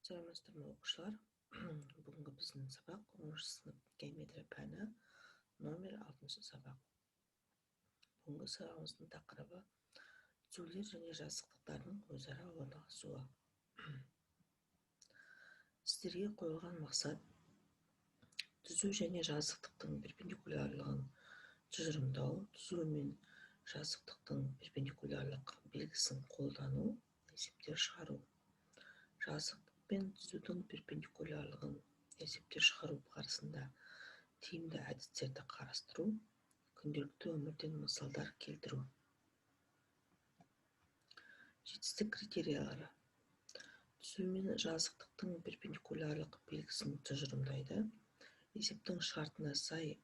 Саламатсыздар ма оқушылар? Бүгінгі біздің сабақ 10-шы сынып геометрия пәні номер 6-шы сабақ. Бүгінгі сабағымыздың тақырыбы түзулер және жазықтықтардың өзара орналасуы. Сіздерге қойылған мақсат түзу және жазықтықтың перпендикулярлығын тұжырымдау, түзу мен жазықтықтың перпендикулярлық белгісін қолдану, есептер шығару. Жазықтық пен түзудің перпендикулярлығын есептер шығару барысында тиімді әдістерді қарастыру, күнделікті өмірден мысалдар келтіру. Жетістік критериялары. Түзу мен жазықтықтың перпендикулярлық белгісін тұжырымдайды, есептің шартына сай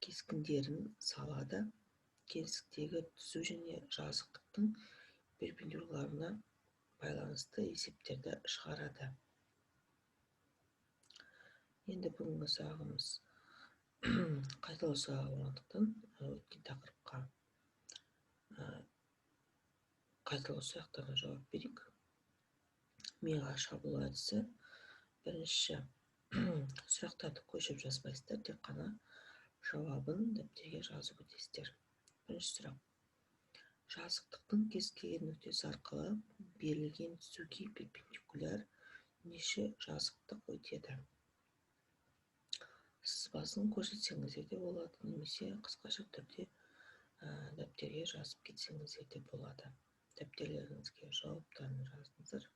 кескіндерін салады, кеңістіктегі түзу және жазықтықтың перпендикуларына байланысты есептерді шығарады. Енді бүгінгі сабағымыз қайталау сабағы болғандықтан өткен тақырыпқа қайталау сұрақтарына жауап берейік. Миға шабуыл әдісі. Бірінші сұрақтарды көшіп жазбайсыздар, тек қана жауабын дәптерге жазып өтесіздер. Бірінші сұрақ. Жазықтықтың кез келген нүктесі арқылы берілген түзуге перпендикуляр неше жазықтық өтеді? Сызбасын көрсетсеңіздер де болады, немесе қысқаша түрде дәптерге жазып кетсеңіздер де болады. Дәптерлеріңізге жауаптарын жазыңыздар.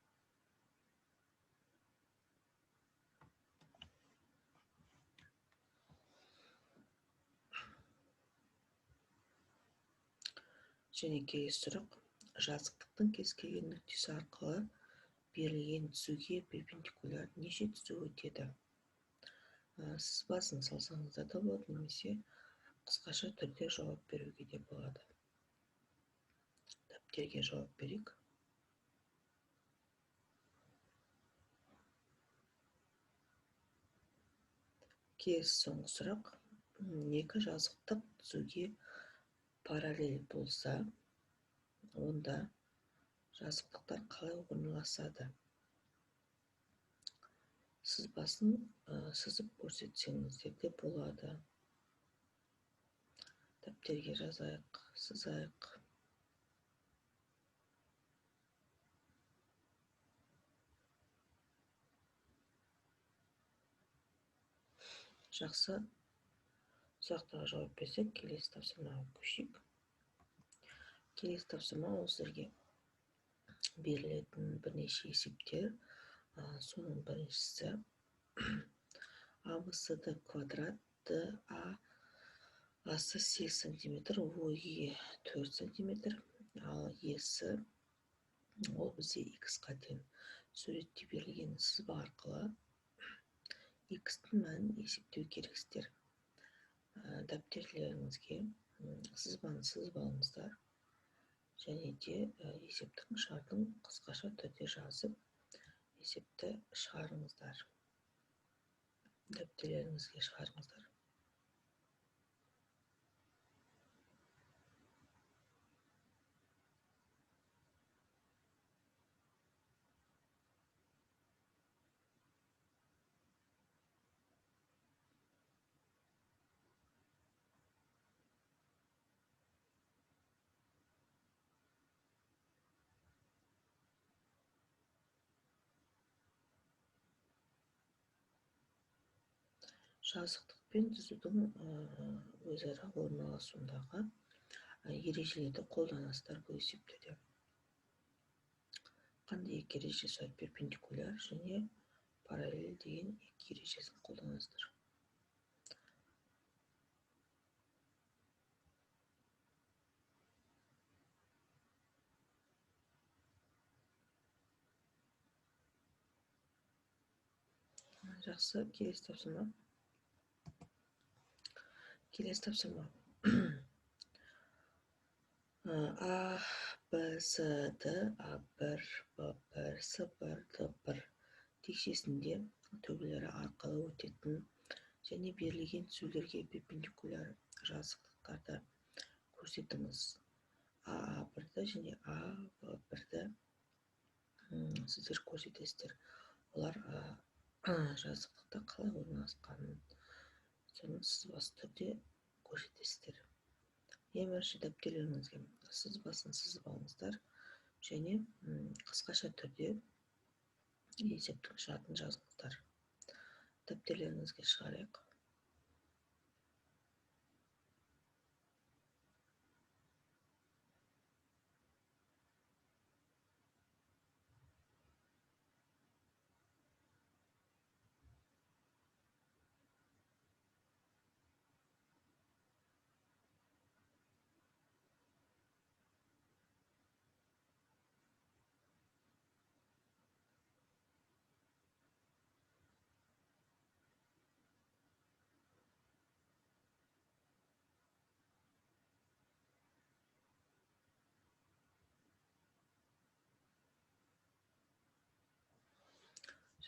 Және келесі сұрақ. Жазықтықтың кез келген нүктесі арқылы берілген түзуге перпендикуляр неше түзу өтеді? Сызбасын салсаңыздар да болады, немесе қысқаша түрде жауап беруге де болады. Дәптерге жауап берейік. Келесі соңғы сұрақ. Екі жазықтық түзуге параллель болса, онда жазықтықтар қалай орналасады? Сызбасын сызып көрсетсеңіздер де болады. Дәптерге жазайық, сызайық. Жақсы. Сұрақтарға жауап берсек, келесі тапсырмаға көшейік. Келесі тапсырма ол сіздерге берілетін бірнеше есептер. Соның біріншісі АБСД квадрат, асы 8 см, ойы 4 см, ал есі ол бізде x-қа тең. Суретте берілген сызба арқылы x-тің мәнін есептеу керексіздер. Дәптерлеріңізге сызбаны сызып алыңыздар, және де есептің шартын қысқаша түрде жазып, есепті шығарыңыздар. Дәптерлеріңізге шығарыңыздар. Жазықтық пен түзудің өзара орналасуындағы ережелерді қолданасыздар бұл есептерде. Қандай екі ережесі бар? Перпендикуляр және параллель деген екі ережесін қолданасыздар. Жақсы, келесі тапсырма. А, Б, С, Д, А1, Б1, С1, Д1 текшесінде төгілері арқылы өтетін және берілген түзулерге перпендикуляр жазықтықтарды көрсетіңіз. А1-ді және А1-ді сіздер көрсетесіздер. олар жазықтықта қалай орналасқанын соны сызбасы түрде көрсетесіздер. Ең бірінші дәптерлеріңізге сызбасын сызып алыңыздар және қысқаша түрде есептің шартын жазыңыздар. Дәптерлеріңізге шығарайық.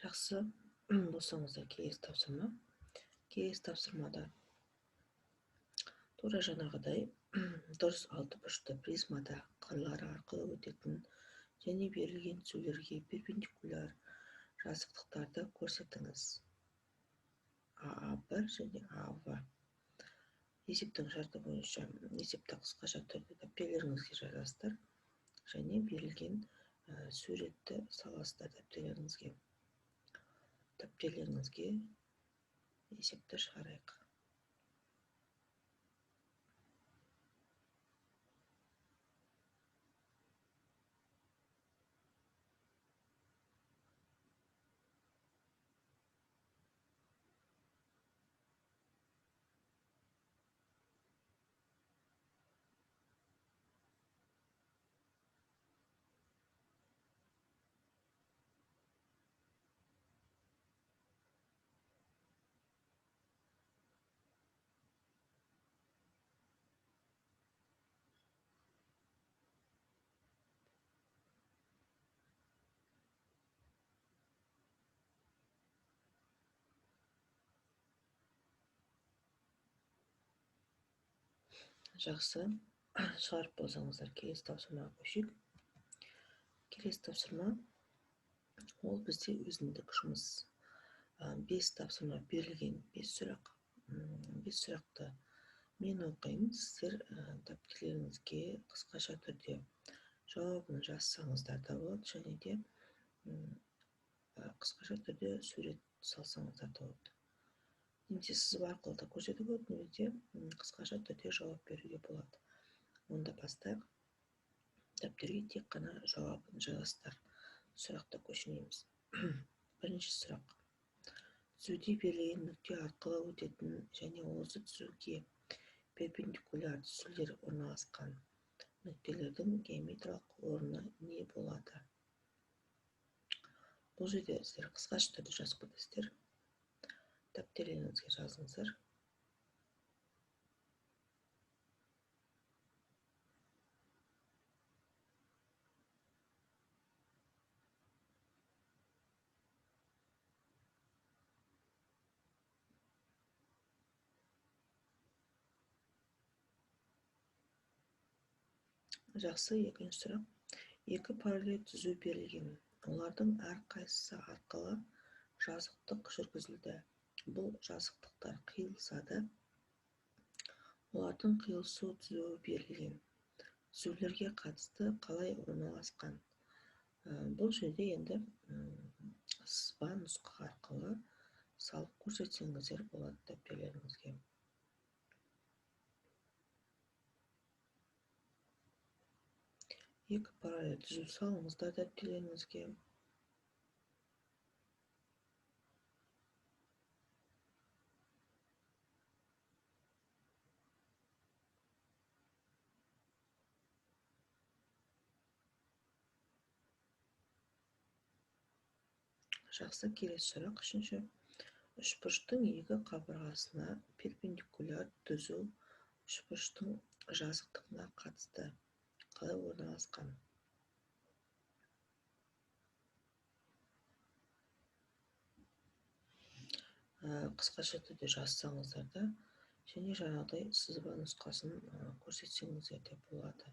Жақсы болсаңыздар, келесі тапсырмада тура жаңағыдай дұрыс алты бұрышты призмада қырлары арқылы өтетін және берілген түзулерге перпендикуляр жазықтықтарды көрсетіңіз. А1 және А2. Есептің шарты бойынша есепті қысқаша түрде дәптерлеріңізге жазасыздар және берілген суретті саласыздар дәптерлеріңізге. Дәптерлеріңізге есепті шығарайық. Жақсы, шығарып болсаңыздар, келесі тапсырмаға көшейік. Келесі тапсырма ол бізде өзіндік жұмыс. 5 тапсырма берілген, 5 сұрақ. 5 сұрақты мен оқимын, сіздер дәптерлеріңізге қысқаша түрде жауабын жазсаңыздар да болады, және де қысқаша түрде сурет салсаңыздар да болады. Немесе сызба арқылы да көрсетуге болады, немесе қысқаша түрде жауап беруге болады. Онда бастайық. Дәптерге тек қана жауабын жазасыздар. Сұрақта көшінеміз. Бірінші сұрақ. Түзуде берілген нүкте арқылы өтетін және осы түзуге перпендикуляр түзулер орналасқан нүктелердің геометриялық орны не болады? Бұл жерде сіздер қысқаша түрде жазып кетесіздер. Дәптерлеріңізге жазыңыздар. Жақсы, екінші сұрақ. Екі параллель түзу берілген. Олардың әрқайсысы арқылы жазықтық жүргізілді. Бұл жазықтықтар қиылысады. Олардың қиылысу түзуі берілген. Түзулерге қатысты қалай орналасқан? Бұл жерде енді сызба нұсқа арқылы салып көрсетсеңіздер болады дәптерлеріңізге. Екі параллель түзу салыңыздар дәптерлеріңізге. Жақсы, келесі сұрақ үшінші. Үшбұрыштың екі қабырғасына перпендикуляр түзу үшбұрыштың жазықтығына қатысты қалай орналасқан? Қысқаша түрде жазсаңыздар да және жаңағыдай сызба нұсқасын көрсетсеңіздер де болады.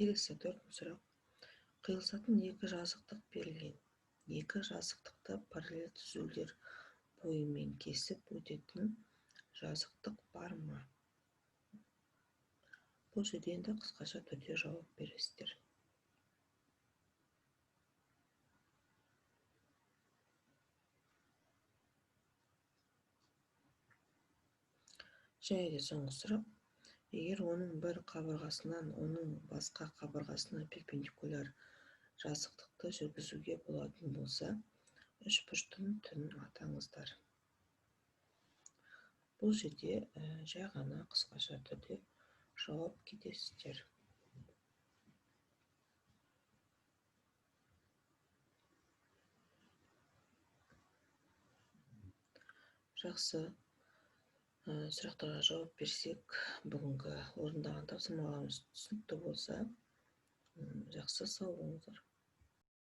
Келесі 4-ші сұрақ. Қиылысатын екі жазықтық берілген. Екі жазықтықты параллель түзулер бойымен кесіп өтетін жазықтық бар ма? Бұл жерде енді қысқаша түрде жауап бересіздер. Және де соңғы сұрақ. Егер оның бір қабырғасынан оның басқа қабырғасына перпендикуляр жазықтықты жүргізуге болатын болса, үшбұрыштың түрін атаңыздар. Бұл жерде жай ғана қысқаша түрде жауап кетесіздер. Жақсы. Сұрақтарға жауап берсек, бүгінгі орындаған тапсырмаларымыз түсінікті болса, жақсы, сау болыңыздар.